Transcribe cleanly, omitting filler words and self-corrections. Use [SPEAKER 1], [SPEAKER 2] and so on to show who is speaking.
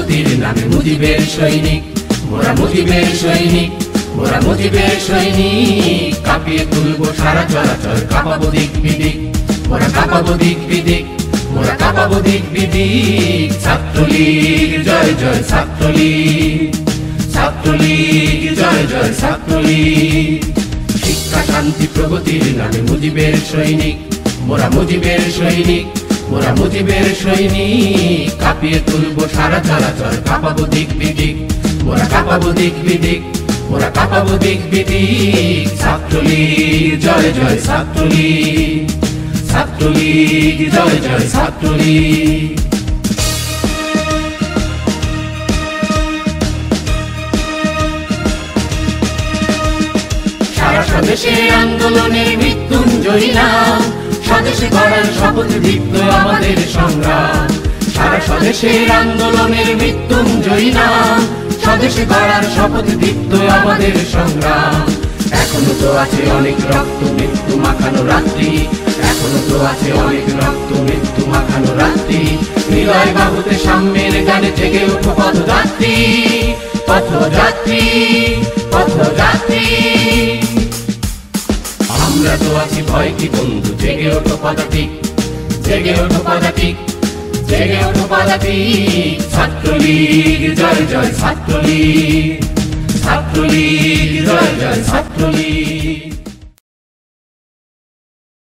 [SPEAKER 1] প্রগতির নামে মুজিবের সৈনিক, মোরা মুজিবের সৈনিক, মোরা মুজিবের সৈনিক। কাঁপিয়ে তুলবো সারা চরাচর, কাঁপাবো দিক বিদিক, মোরা কাঁপাবো দিক বিদিক, মোরা কাঁপাবো দিক বিদিক। ছাত্রলীগ জয় জয় ছাত্রলীগ, ছাত্রলীগ জয় জয় ছাত্রলীগ। শিক্ষা শান্তি প্রগতির নামে মুজিবের সৈনিক, মোরা মুজিবের সৈনিক, মোরা মুজিবের সৈনিক। কাঁপিয়ে তুলবো সারা চরাচর, কাঁপাবো দিক বিদিক, মোরা কাঁপাবো দিক বিদিক, মোরা কাঁপাবো দিক বিদিক। ছাত্রলীগ জয় জয় ছাত্রলীগ, ছাত্রলীগ জয় জয় ছাত্রলীগ। সারা স্বদেশে আন্দোলনের মৃত্যুঞ্জয়ী নাম, স্বদেশে গড়ার শপথ দীপ্ত আমাদের সংগ্রাম। সারা স্বদেশের আন্দোলনের মৃত্যুঞ্জয়ী নাম, স্বদেশে গড়ার শপথ দীপ্ত আমাদের সংগ্রাম। এখনো তো আছে অনেক রক্ত মৃত্যু মাখানো রাত্রি, এখনো তো আছে অনেক রক্ত মৃত্যু মাখানো রাত্রি। হৃদয় বাহুতে সাম্যের গানে জেগে ওঠো পথযাত্রী, পথযাত্রী, পথযাত্রী। আমরা তো আছি ভয় কি বন্ধু, জেগে ওঠো পদাতিক, জেগে ওঠো পদাতিক, জেগে ওঠো পদাতিক। ছাত্রলীগ জয় জয় ছাত্রলীগ, ছাত্রলীগ জয় জয় ছাত্রলীগ।